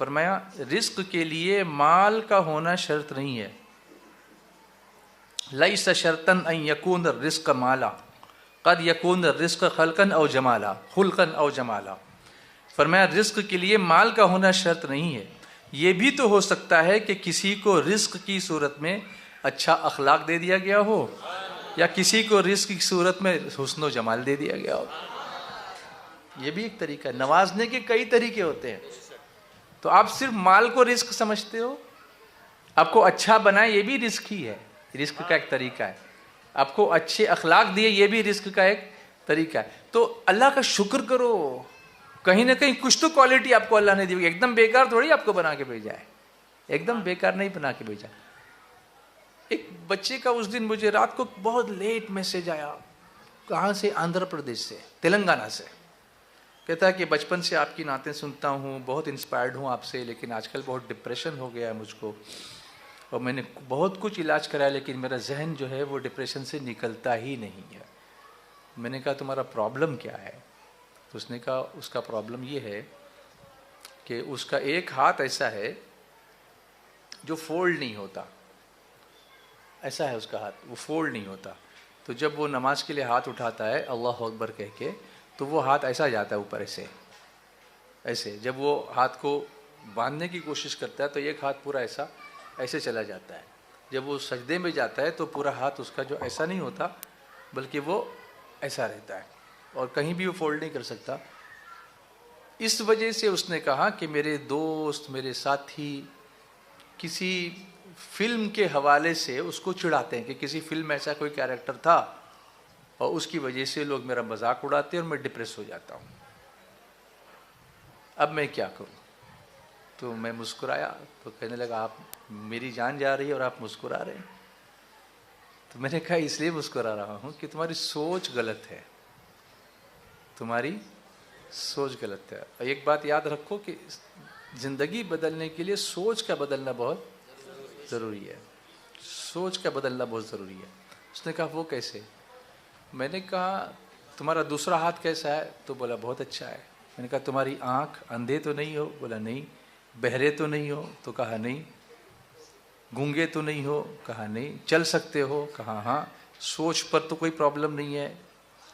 فرمایا رزق کے لیے مال کا ہونا شرط نہیں ہے. لیس شرطا ان یکون الرزق مالا قد یکون الرزق خلقا او جمالا. فرمایا رزق کے لیے مال کا ہونا شرط نہیں ہے، یہ بھی تو ہو سکتا ہے کہ کسی کو رزق کی صورت میں اچھا اخلاق دے دیا گیا ہو، یا کسی کو رزق کی صورت میں حسن و جمال دے دیا گیا ہو. یہ بھی ایک طریقہ ہے. نوازنے کے کئی طریقے ہوتے ہیں. تو آپ صرف مال کو رزق سمجھتے ہو، آپ کو اچھا بنائے یہ بھی رزق ہی ہے، رزق کا ایک طریقہ ہے. آپ کو اچھے اخلاق دیے یہ بھی رزق کا ایک طریقہ ہے. تو اللہ کا شکر کرو، کہیں نہ کہیں کچھ تو کوالٹی آپ کو اللہ نے دی ہوگی. ایک دم بیکار تھوڑی آپ کو بنا کے بھیجا ہے، ایک دم بیکار نہیں بنا کے بھیجا. ایک بچے کا اس دن مجھے رات کو بہت لیٹ میسج آیا، کہاں سے؟ آندھرا پردیش سے، تلنگانہ سے. کہتا ہے کہ بچپن سے آپ کی نعتیں سنتا ہوں، بہت انسپائرڈ ہوں آپ سے، لیکن آج کل بہت ڈپریشن ہو گیا ہے مجھ کو، اور میں نے بہت کچھ علاج کرایا لیکن میرا ذہن جو ہے وہ ڈپریشن سے نکلتا ہی نہیں ہے. میں نے کہا تمہارا پرابلم کیا ہے؟ تو اس نے کہا اس کا پرابلم یہ ہے کہ اس کا ایک ہاتھ ایسا ہے جو فولڈ نہیں ہوتا. ایسا ہے اس کا ہاتھ، وہ فولڈ نہیں ہوتا. تو جب وہ نماز کے لیے ہاتھ اٹھاتا ہے اللہ اکبر کہہ کے، تو وہ ہاتھ ایسا جاتا ہے اوپر ایسے. جب وہ ہاتھ کو باندھنے کی کوشش کرتا ہے تو ایک ہاتھ پورا ایسے چلا جاتا ہے. جب وہ سجدے میں جاتا ہے تو پورا ہاتھ اس کا جو ایسا نہیں ہوتا بلکہ وہ ایسا رہتا ہے، اور کہیں بھی وہ فولڈ نہیں کر سکتا. اس وجہ سے اس نے کہا کہ میرے دوست، میرے ساتھی کسی فلم کے حوالے سے اس کو چڑھاتے ہیں کہ کسی فلم میں ایسا کوئی کیریکٹر تھا اور اس کی وجہ سے لوگ میرا مذاق اڑاتے ہیں اور میں ڈپریس ہو جاتا ہوں. اب میں کیا کروں؟ تو میں مسکرایا. تو کہنے لگا آپ، میری جان جا رہی ہے اور آپ مسکرا رہے ہیں. تو میں نے کہا اس لیے مسکرا رہا ہوں کہ تمہاری سوچ غلط ہے، تمہاری سوچ غلط ہے. اور ایک بات یاد رکھو کہ زندگی بدلنے کے لیے سوچ کا بدلنا بہت ضروری ہے. سوچ کا بدلنا بہت ضروری ہے. اس نے کہا وہ کیسے؟ میں نے کہا تمہارا دوسرا ہاتھ کیسا ہے؟ تو بولا بہت اچھا ہے. میں نے کہا تمہاری آنکھ، اندھے تو نہیں ہو؟ بولا نہیں. بہرے تو نہیں ہو؟ تو کہا نہیں. گونگے تو نہیں ہو؟ کہا نہیں. چل سکتے ہو؟ کہا ہاں. سوچ پر تو کوئی پرابلم نہیں ہے؟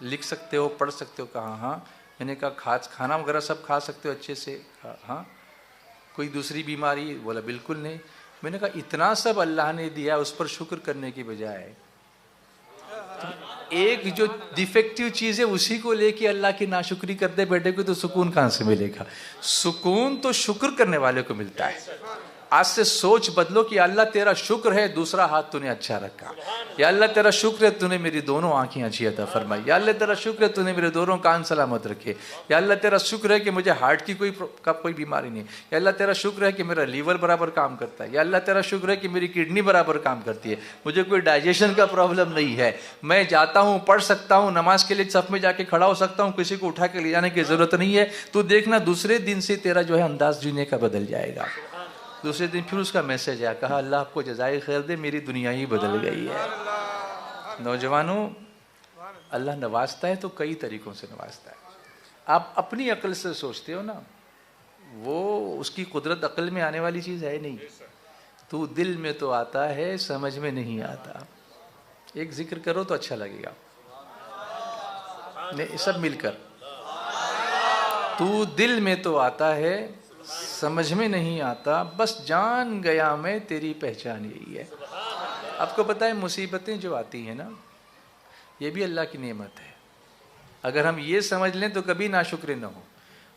لکھ سکتے ہو، پڑھ سکتے ہو؟ کہا ہاں. میں نے کہا کھانا وغیرہ سب کھا سکتے ہو اچھے سے؟ کہا ہاں. کوئی دوسری بیماری؟ بولا بالکل نہیں. میں نے کہا اتنا سب اللہ نے دیا، اس پر شکر کرنے کی بجائے ایک جو ڈیفیکٹیو چیز ہے اسی کو لے کے اللہ کی ناشکری کرتے بیٹھے کو تو سکون کہاں سے ملے گا؟ سکون تو شکر کرنے والے کو ملتا ہے. آج سے سوچ بدلو کہ اللہ تیرا شکر ہے دوسرا ہاتھ تو نے اچھا رکھا، یا اللہ تیرا شکر ہے تو نے میری دونوں آنکھیں اچھی عطا فرمائی، یا اللہ تیرا شکر ہے تو نے میرے دونوں کان سلامت رکھے، یا اللہ تیرا شکر ہے کہ مجھے ہارٹ کی کوئی بیماری نہیں، یا اللہ تیرا شکر ہے کہ میرا لیور برابر کام کرتا ہے، یا اللہ تیرا شکر ہے کہ میری کڈنی برابر کام کرتی ہے، مجھے کوئی ڈائجیشن کا پرابلم نہیں ہے، میں جاتا ہوں، پڑھ سکتا ہوں، نماز کے لیے صف میں جا کے کھڑا ہو سکتا ہوں، کسی کو اٹھا کے لے جانے کی ضرورت نہیں ہے. تو دیکھنا دوسرے دن سے تیرا جو ہے انداز جینے کا بدل جائے گا. دوسرے دن پھر اس کا میسج آیا، کہا اللہ آپ کو جزائے خیر دے، میری دنیا ہی بدل گئی ہے. نوجوانوں، اللہ نوازتا ہے تو کئی طریقوں سے نوازتا ہے. آپ اپنی عقل سے سوچتے ہو نا، وہ اس کی قدرت عقل میں آنے والی چیز ہے نہیں. تو دل میں تو آتا ہے، سمجھ میں نہیں آتا. ایک ذکر کرو تو اچھا لگے گا، نہیں سب مل کر. تو دل میں تو آتا ہے، سمجھ میں نہیں آتا، بس جان گیا میں تیری پہچان یہی ہے. آپ کو پتہ ہے مصیبتیں جو آتی ہیں نا، یہ بھی اللہ کی نعمت ہے. اگر ہم یہ سمجھ لیں تو کبھی ناشکرے نہ ہوں،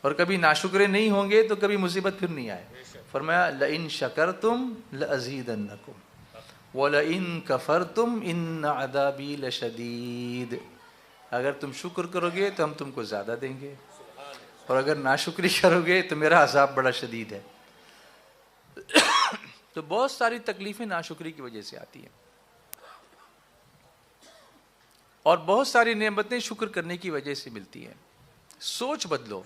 اور کبھی ناشکرے نہیں ہوں گے تو کبھی مصیبت پھر نہیں آئے. فرمایا لئن شکرتم لازیدنکم ولئن کفرتم ان عذابی لشدید. اگر تم شکر کرو گے تو ہم تم کو زیادہ دیں گے، اور اگر ناشکری کرو گے تو میرا عذاب بڑا شدید ہے. تو بہت ساری تکلیفیں ناشکری کی وجہ سے آتی ہیں، اور بہت ساری نعمتیں شکر کرنے کی وجہ سے ملتی ہیں. سوچ بدلو،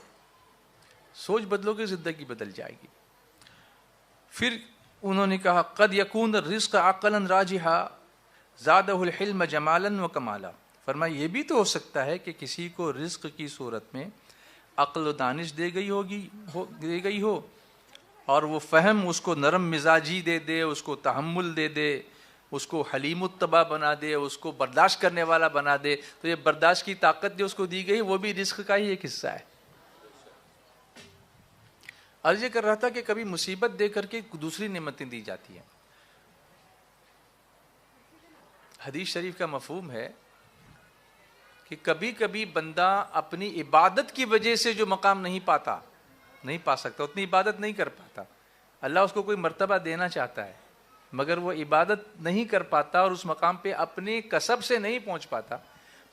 سوچ بدلو کہ زندگی بدل جائے گی. پھر انہوں نے کہا قد یکون الرزق عقلا راجحا زادہ الحلم جمالا و کمالا. فرمایا یہ بھی تو ہو سکتا ہے کہ کسی کو رزق کی صورت میں عقل و دانش دے گئی ہو اور وہ فہم اس کو نرم مزاجی دے دے، اس کو تحمل دے دے، اس کو حلیم الطبع بنا دے، اس کو برداشت کرنے والا بنا دے، تو یہ برداشت کی طاقت جو اس کو دی گئی وہ بھی رزق کا ہی ایک حصہ ہے۔ عرض یہ کر رہا تھا کہ کبھی مصیبت دے کر کے دوسری نعمتیں دی جاتی ہیں۔ حدیث شریف کا مفہوم ہے کہ کبھی کبھی بندہ اپنی عبادت کی وجہ سے جو مقام نہیں پا سکتا، اتنی عبادت نہیں کر پاتا، اللہ اس کو کوئی مرتبہ دینا چاہتا ہے، مگر وہ عبادت نہیں کر پاتا اور اس مقام پہ اپنے کسب سے نہیں پہنچ پاتا،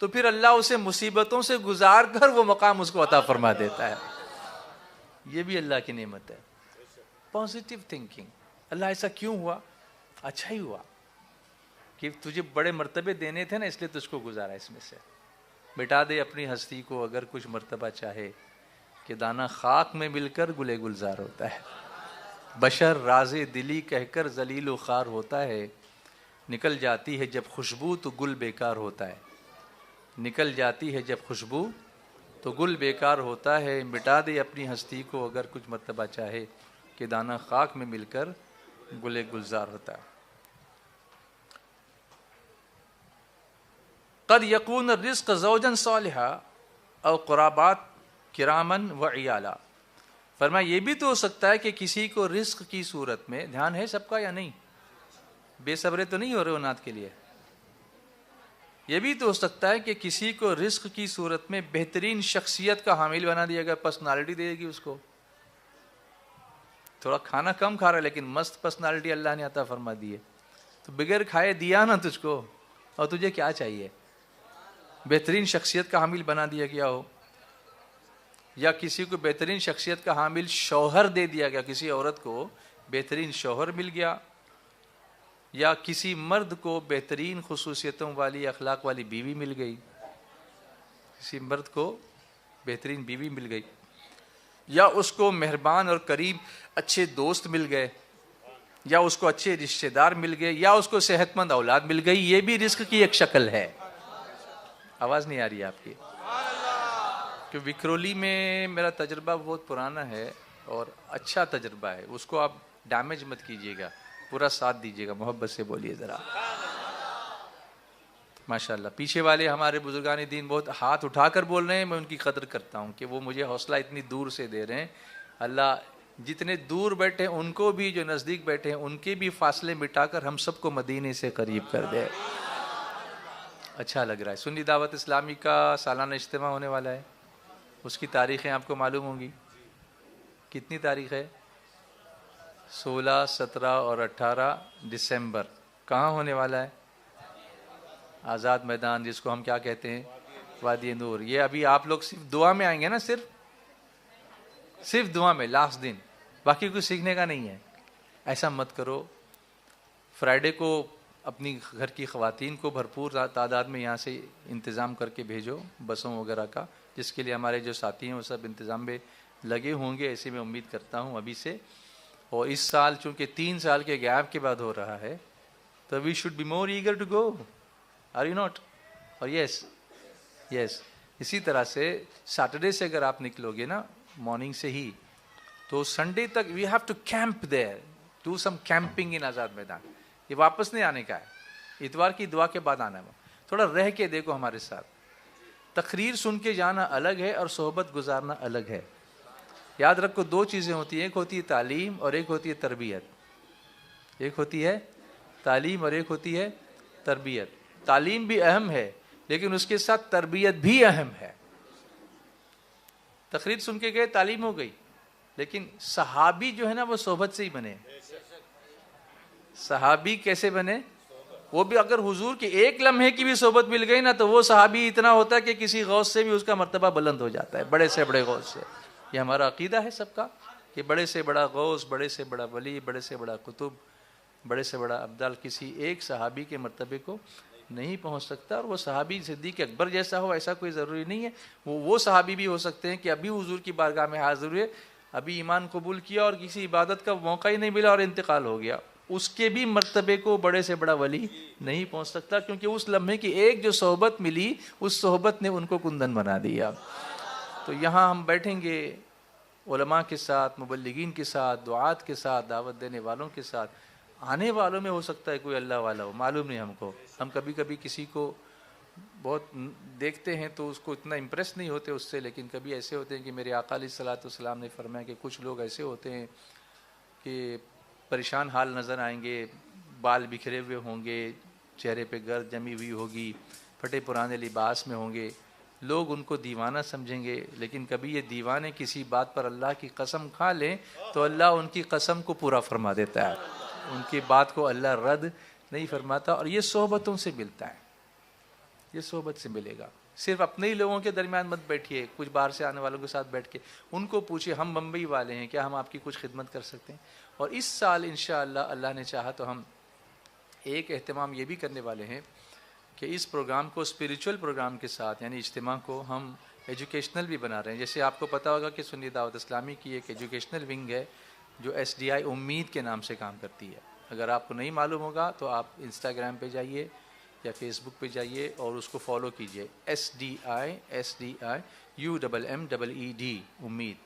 تو پھر اللہ اسے مصیبتوں سے گزار کر وہ مقام اس کو عطا فرما دیتا ہے۔ یہ بھی اللہ کی نعمت ہے۔ پازیٹیو تھنکنگ، اللہ ایسا کیوں ہوا؟ اچھا ہی ہوا کہ تجھے بڑے مرتبے دینے تھے نا، اس لیے تجھ کو گزارا اس میں سے۔ مٹا دے اپنی ہستی کو اگر کچھ مرتبہ چاہے، کہ دانہ خاک میں مل کر گلے گلزار ہوتا ہے۔ بشر راز دلی کہہ کر ذلیل و خوار ہوتا ہے، نکل جاتی ہے جب خوشبو تو گل بیکار ہوتا ہے، نکل جاتی ہے جب خوشبو تو گل بیکار ہوتا ہے۔ مٹا دے اپنی ہستی کو اگر کچھ مرتبہ چاہے، کہ دانہ خاک میں مل کر گلے گلزار ہوتا ہے۔ قد یکون الرزق زوجا صالحا او قرابات کرامن و عیالا۔ فرمایا یہ بھی تو ہو سکتا ہے کہ کسی کو رزق کی صورت میں، دھیان ہے سب کا یا نہیں؟ بے صبرے تو نہیں ہو رہے ہو نعت کے لیے؟ یہ بھی تو ہو سکتا ہے کہ کسی کو رزق کی صورت میں بہترین شخصیت کا حامل بنا دیا گیا، پرسنالٹی دے گی اس کو، تھوڑا کھانا کم کھا رہا ہے لیکن مست پرسنالٹی اللہ نے عطا فرما دی ہے، تو بغیر کھائے دیا نا تجھ کو، اور تجھے کیا چاہیے؟ بہترین شخصیت کا حامل بنا دیا گیا ہو، یا کسی کو بہترین شخصیت کا حامل شوہر دے دیا گیا، کسی عورت کو بہترین شوہر مل گیا، یا کسی مرد کو بہترین خصوصیتوں والی اخلاق والی بیوی مل گئی، کسی مرد کو بہترین بیوی مل گئی، یا اس کو مہربان اور قریب اچھے دوست مل گئے، یا اس کو اچھے رشتہ دار مل گئے، یا اس کو صحت مند اولاد مل گئی، یہ بھی رزق کی ایک شکل ہے۔ آواز نہیں آ رہی ہے آپ کی؟ کہ وکرولی میں میرا تجربہ بہت پرانا ہے اور اچھا تجربہ ہے، اس کو آپ ڈیمیج مت کیجیے گا، پورا ساتھ دیجیے گا، محبت سے بولیے ذرا۔ ماشاءاللہ پیچھے والے ہمارے بزرگان دین بہت ہاتھ اٹھا کر بول رہے ہیں، میں ان کی قدر کرتا ہوں کہ وہ مجھے حوصلہ اتنی دور سے دے رہے ہیں۔ اللہ جتنے دور بیٹھے ہیں ان کو بھی، جو نزدیک بیٹھے ہیں ان کے بھی فاصلے مٹا کر ہم سب کو مدینے سے قریب کر دے۔ اچھا لگ رہا ہے۔ سنی دعوت اسلامی کا سالانہ اجتماع ہونے والا ہے، اس کی تاریخیں آپ کو معلوم ہوں گی۔ کتنی تاریخ ہے؟ 16، 17 اور 18 دسمبر۔ کہاں ہونے والا ہے؟ آزاد میدان، جس کو ہم کیا کہتے ہیں؟ وادی نور۔ یہ ابھی آپ لوگ صرف دعا میں آئیں گے نا، صرف دعا میں لاسٹ دن، باقی کچھ سیکھنے کا نہیں ہے۔ ایسا مت کرو۔ فرائیڈے کو اپنی گھر کی خواتین کو بھرپور تعداد میں یہاں سے انتظام کر کے بھیجو، بسوں وغیرہ کا، جس کے لیے ہمارے جو ساتھی ہیں وہ سب انتظام میں لگے ہوں گے، ایسے میں امید کرتا ہوں ابھی سے۔ اور اس سال چونکہ 3 سال کے گیپ کے بعد ہو رہا ہے، تو we should be more eager to go, are you not? اور یس، اسی طرح سے سیٹرڈے سے اگر آپ نکلو گے نا مارننگ سے ہی، تو سنڈے تک we have to camp there, do some camping in Azad Maidan. یہ واپس نہیں آنے کا ہے، اتوار کی دعا کے بعد آنا ہے، تھوڑا رہ کے دیکھو ہمارے ساتھ۔ تقریر سن کے جانا الگ ہے اور صحبت گزارنا الگ ہے۔ یاد رکھو 2 چیزیں ہوتی ہیں، ایک ہوتی ہے تعلیم اور ایک ہوتی ہے تربیت۔ ایک ہوتی ہے تعلیم اور ایک ہوتی ہے تربیت۔ تعلیم بھی اہم ہے لیکن اس کے ساتھ تربیت بھی اہم ہے۔ تقریر سن کے گئے، تعلیم ہو گئی، لیکن صحابی جو ہے نا وہ صحبت سے ہی بنے۔ صحابی کیسے بنے؟ وہ بھی اگر حضور کے ایک لمحے کی بھی صحبت مل گئی نا، تو وہ صحابی اتنا ہوتا ہے کہ کسی غوث سے بھی اس کا مرتبہ بلند ہو جاتا ہے، بڑے سے بڑے غوث سے۔ یہ ہمارا عقیدہ ہے سب کا کہ بڑے سے بڑا غوث، بڑے سے بڑا ولی، بڑے سے بڑا قطب، بڑے سے بڑا ابدال کسی ایک صحابی کے مرتبے کو نہیں پہنچ سکتا۔ اور وہ صحابی صدیق اکبر جیسا ہو ایسا کوئی ضروری نہیں ہے، وہ صحابی بھی ہو سکتے ہیں کہ ابھی حضور کی بارگاہ میں حاضر ہوئے، ابھی ایمان قبول کیا اور کسی عبادت کا موقع ہی نہیں ملا اور انتقال ہو گیا، اس کے بھی مرتبے کو بڑے سے بڑا ولی نہیں پہنچ سکتا، کیونکہ اس لمحے کی ایک جو صحبت ملی، اس صحبت نے ان کو کندن بنا دیا۔ تو یہاں ہم بیٹھیں گے، علماء کے ساتھ، مبلغین کے ساتھ، دعات کے ساتھ، دعوت دینے والوں کے ساتھ. آنے والوں میں ہو سکتا ہے کوئی اللہ والا ہو، معلوم نہیں ہم کو. ہم کبھی کبھی کسی کو بہت دیکھتے ہیں تو اس کو اتنا امپریس نہیں ہوتے اس سے، لیکن کبھی ایسے ہوتے ہیں کہ میرے آقا علیہ الصلوۃ والسلام نے فرمایا کہ کچھ لوگ ایسے ہوتے ہیں کہ پریشان حال نظر آئیں گے، بال بکھرے ہوئے ہوں گے، چہرے پہ گرد جمی ہوئی ہوگی، پھٹے پرانے لباس میں ہوں گے. لوگ ان کو دیوانہ سمجھیں گے، لیکن کبھی یہ دیوانے کسی بات پر اللہ کی قسم کھا لیں تو اللہ ان کی قسم کو پورا فرما دیتا ہے، ان کی بات کو اللہ رد نہیں فرماتا. اور یہ صحبتوں سے ملتا ہے، یہ صحبت سے ملے گا. صرف اپنے ہی لوگوں کے درمیان مت بیٹھیے، کچھ باہر سے آنے والوں کے ساتھ بیٹھ کے ان کو پوچھیے ہم بمبئی والے ہیں، کیا ہم آپ کی کچھ خدمت کر سکتے ہیں. اور اس سال انشاءاللہ اللہ نے چاہا تو ہم ایک اہتمام یہ بھی کرنے والے ہیں کہ اس پروگرام کو اسپریچول پروگرام کے ساتھ، یعنی اجتماع کو ہم ایجوکیشنل بھی بنا رہے ہیں. جیسے آپ کو پتہ ہوگا کہ سنی دعوت اسلامی کی ایک ایجوکیشنل ونگ ہے جو SDI امید کے نام سے کام کرتی ہے. اگر آپ کو نہیں معلوم ہوگا تو آپ انسٹاگرام پہ جائیے یا فیس بک پہ جائیے اور اس کو فالو کیجیے. SDI UMMED امید.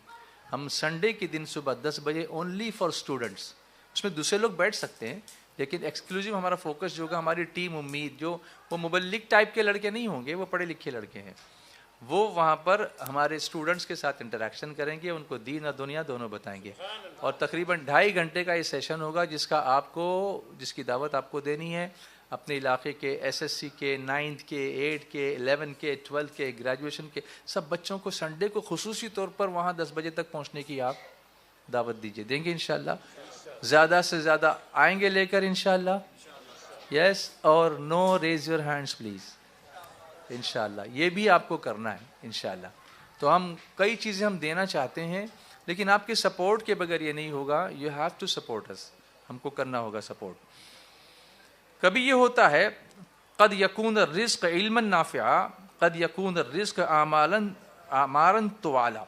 ہم سنڈے کے دن صبح 10 بجے اونلی فار اسٹوڈنٹس، اس میں دوسرے لوگ بیٹھ سکتے ہیں لیکن ایکسکلوزیو ہمارا فوکس جو ہوگا ہماری ٹیم امید، جو وہ مبلغ ٹائپ کے لڑکے نہیں ہوں گے، وہ پڑھے لکھے لڑکے ہیں، وہ وہاں پر ہمارے اسٹوڈنٹس کے ساتھ انٹریکشن کریں گے، ان کو دین اور دنیا دونوں بتائیں گے. اور تقریباً 2.5 گھنٹے کا یہ سیشن ہوگا جس کی دعوت آپ کو دینی ہے اپنے علاقے کے SSC کے، 9th کے، 8th کے، 11th کے، 12th کے، گریجویشن کے سب بچوں کو سنڈے کو خصوصی طور پر وہاں 10 بجے تک پہنچنے کی آپ دعوت دیجیے. دیں گے انشاءاللہ؟ زیادہ سے زیادہ آئیں گے لے کر انشاءاللہ؟ یس اور نو، ریز یور ہینڈس پلیز. انشاءاللہ یہ بھی آپ کو کرنا ہے انشاءاللہ. تو ہم کئی چیزیں ہم دینا چاہتے ہیں لیکن آپ کے سپورٹ کے بغیر یہ نہیں ہوگا. یو ہیو ٹو سپورٹ اس، ہم کو کرنا ہوگا سپورٹ. کبھی یہ ہوتا ہے قد یکون الرزق علما نافعا، قد یکون الرزق اعمارا طوالا.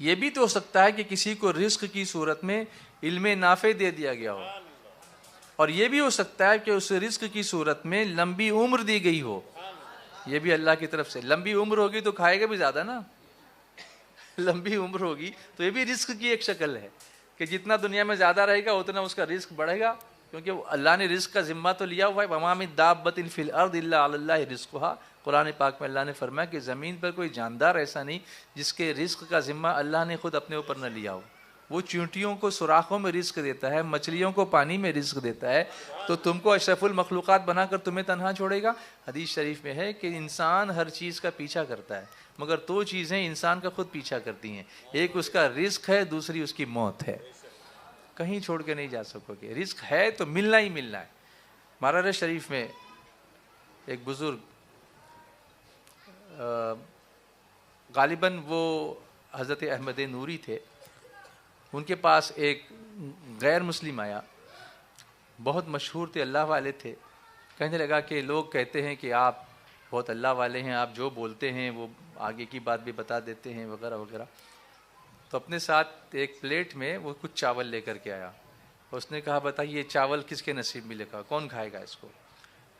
یہ بھی تو ہو سکتا ہے کہ کسی کو رزق کی صورت میں علم نافع دے دیا گیا ہو، اور یہ بھی ہو سکتا ہے کہ اس رزق کی صورت میں لمبی عمر دی گئی ہو. یہ بھی اللہ کی طرف سے. لمبی عمر ہوگی تو کھائے گا بھی زیادہ نا. لمبی عمر ہوگی تو یہ بھی رزق کی ایک شکل ہے کہ جتنا دنیا میں زیادہ رہے گا اتنا اس کا رزق بڑھے گا، کیونکہ اللہ نے رزق کا ذمہ تو لیا ہوا ہے. وما من دابۃ فی الارض الا علی اللہ رزقها. قرآن پاک میں اللہ نے فرمایا کہ زمین پر کوئی جاندار ایسا نہیں جس کے رزق کا ذمہ اللہ نے خود اپنے اوپر نہ لیا ہو. وہ چیونٹیوں کو سوراخوں میں رزق دیتا ہے، مچھلیوں کو پانی میں رزق دیتا ہے، تو تم کو اشرف المخلوقات بنا کر تمہیں تنہا چھوڑے گا؟ حدیث شریف میں ہے کہ انسان ہر چیز کا پیچھا کرتا ہے مگر 2 چیزیں انسان کا خود پیچھا کرتی ہیں، ایک اس کا رزق ہے، دوسری اس کی موت ہے. کہیں چھوڑ کے نہیں جا سکو گے. رزق ہے تو ملنا ہی ملنا ہے. مارر شریف میں ایک بزرگ، غالباً وہ حضرت احمد نوری تھے، ان کے پاس ایک غیر مسلم آیا، بہت مشہور تھے، اللہ والے تھے. کہنے لگا کہ لوگ کہتے ہیں کہ آپ بہت اللہ والے ہیں، آپ جو بولتے ہیں وہ آگے کی بات بھی بتا دیتے ہیں وغیرہ وغیرہ. تو اپنے ساتھ ایک پلیٹ میں وہ کچھ چاول لے کر کے آیا. اس نے کہا بتائیے یہ چاول کس کے نصیب میں لکھا، کون کھائے گا اس کو؟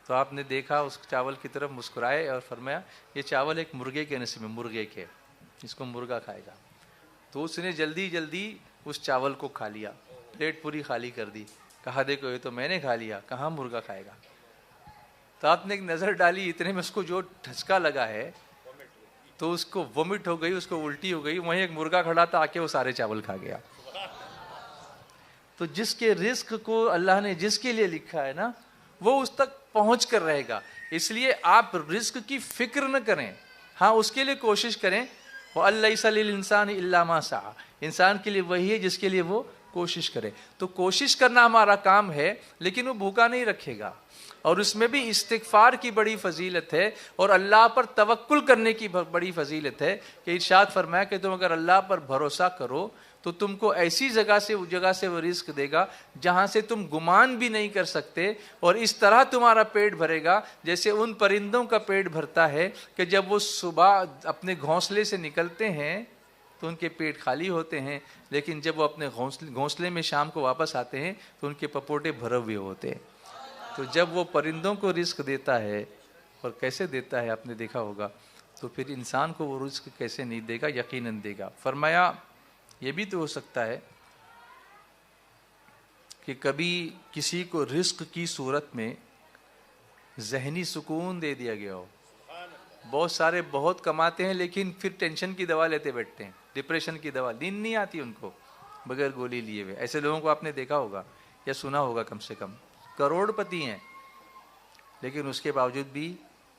تو آپ نے دیکھا اس چاول کی طرف، مسکرائے اور فرمایا یہ چاول ایک مرغے کے نصیب میں، مرغے کے، اس کو مرغا کھائے گا. تو اس نے جلدی جلدی اس چاول کو کھا لیا، پلیٹ پوری خالی کر دی. کہا دیکھو یہ تو میں نے کھا لیا، کہاں مرغا کھائے گا؟ تو آپ نے ایک نظر ڈالی، اتنے میں اس کو جو ٹھسکا لگا ہے تو اس کو وومٹ ہو گئی، اس کو الٹی ہو گئی. وہیں ایک مرغا کھڑا تھا، آ کے وہ سارے چاول کھا گیا. تو جس کے رزق کو اللہ نے جس کے لیے لکھا ہے نا، وہ اس تک پہنچ کر رہے گا. اس لیے آپ رزق کی فکر نہ کریں، ہاں اس کے لیے کوشش کریں. وَأَلَّيْسَ لِلْإِنسَانِ إِلَّا مَا سَعَى. انسان کے لیے وہی ہے جس کے لیے وہ کوشش کرے. تو کوشش کرنا ہمارا کام ہے، لیکن وہ بھوکا نہیں رکھے گا. اور اس میں بھی استغفار کی بڑی فضیلت ہے اور اللہ پر توکل کرنے کی بڑی فضیلت ہے کہ ارشاد فرمایا کہ تم اگر اللہ پر بھروسہ کرو تو تم کو ایسی جگہ سے وہ رزق دے گا جہاں سے تم گمان بھی نہیں کر سکتے، اور اس طرح تمہارا پیٹ بھرے گا جیسے ان پرندوں کا پیٹ بھرتا ہے کہ جب وہ صبح اپنے گھونسلے سے نکلتے ہیں تو ان کے پیٹ خالی ہوتے ہیں، لیکن جب وہ اپنے گھونسلے میں شام کو واپس آتے ہیں تو ان کے پپوٹے بھرے ہوئے ہوتے ہیں. تو جب وہ پرندوں کو رزق دیتا ہے، اور کیسے دیتا ہے آپ نے دیکھا ہوگا، تو پھر انسان کو وہ رزق کیسے نہیں دے گا؟ یقیناً دے گا۔ فرمایا یہ بھی تو ہو سکتا ہے کہ کبھی کسی کو رزق کی صورت میں ذہنی سکون دے دیا گیا ہو۔ بہت سارے بہت کماتے ہیں لیکن پھر ٹینشن کی دوا لیتے بیٹھتے ہیں، ڈپریشن کی دوا، نیند نہیں آتی ان کو بغیر گولی لیے ہوئے۔ ایسے لوگوں کو آپ نے دیکھا ہوگا یا سنا ہوگا، کم سے کم کروڑ پتی ہیں لیکن اس کے باوجود بھی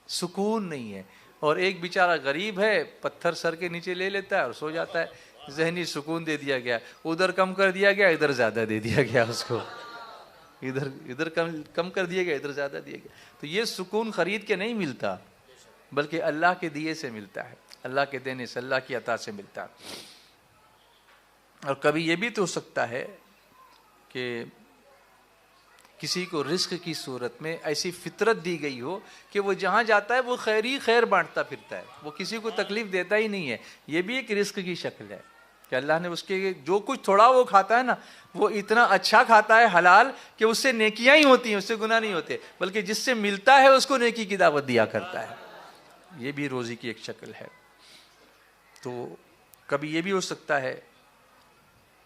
سکون نہیں ہے۔ اور ایک بیچارہ غریب ہے، پتھر سر کے نیچے لے لیتا ہے اور سو جاتا ہے، ذہنی سکون دے دیا گیا، ادھر کم کر دیا گیا، ادھر زیادہ دے دیا گیا اس کو، ادھر کم کر دیا گیا، ادھر زیادہ دیا گیا۔ تو یہ سکون خرید کے نہیں ملتا بلکہ اللہ کے دیے سے ملتا ہے، اللہ کے دینے سے، اللہ کی عطا سے ملتا ہے۔ اور کبھی یہ بھی تو ہو سکتا ہے کہ کسی کو رزق کی صورت میں ایسی فطرت دی گئی ہو کہ وہ جہاں جاتا ہے وہ خیر ہی خیر بانٹتا پھرتا ہے، وہ کسی کو تکلیف دیتا ہی نہیں ہے۔ یہ بھی ایک رزق کی شکل ہے کہ اللہ نے اس کے جو کچھ تھوڑا وہ کھاتا ہے نا، وہ اتنا اچھا کھاتا ہے حلال کہ اس سے نیکیاں ہی ہوتی ہیں، اس سے گناہ نہیں ہوتے، بلکہ جس سے ملتا ہے اس کو نیکی کی دعوت دیا کرتا ہے۔ یہ بھی روزی کی ایک شکل ہے۔ تو کبھی یہ بھی ہو سکتا ہے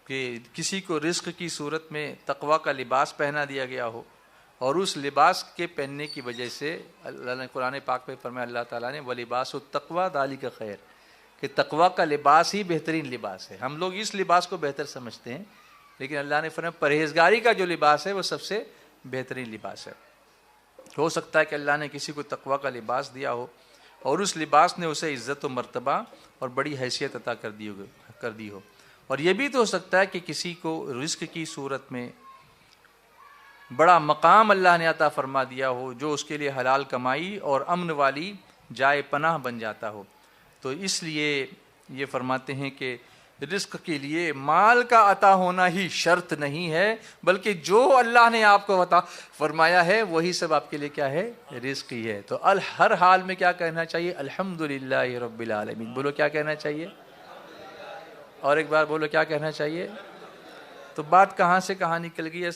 کہ کسی کو رزق کی صورت میں تقویٰ کا لباس پہنا دیا گیا ہو، اور اس لباس کے پہننے کی وجہ سے اللہ نے قرآن پاک میں فرمایا، اللہ تعالیٰ نے وَلِبَاسُ التَّقْوَىٰ ذَلِكَ خَيْرٌ، کہ تقویٰ کا لباس ہی بہترین لباس ہے۔ ہم لوگ اس لباس کو بہتر سمجھتے ہیں، لیکن اللہ نے فرمایا پرہیزگاری کا جو لباس ہے وہ سب سے بہترین لباس ہے۔ ہو سکتا ہے کہ اللہ نے کسی کو تقویٰ کا لباس دیا ہو اور اس لباس نے اسے عزت و مرتبہ اور بڑی حیثیت عطا کر دی ہو۔ اور یہ بھی تو ہو سکتا ہے کہ کسی کو رزق کی صورت میں بڑا مقام اللہ نے عطا فرما دیا ہو، جو اس کے لیے حلال کمائی اور امن والی جائے پناہ بن جاتا ہو۔ تو اس لیے یہ فرماتے ہیں کہ رزق کے لیے مال کا عطا ہونا ہی شرط نہیں ہے، بلکہ جو اللہ نے آپ کو عطا فرمایا ہے وہی سب آپ کے لیے کیا ہے؟ رزق ہی ہے۔ تو ہر حال میں کیا کہنا چاہیے؟ الحمدللہ رب العالمین۔ بولو کیا کہنا چاہیے؟ اور ایک بار بولو کیا کہنا چاہیے؟ تو بات کہاں سے کہاں نکل گئی ہے؟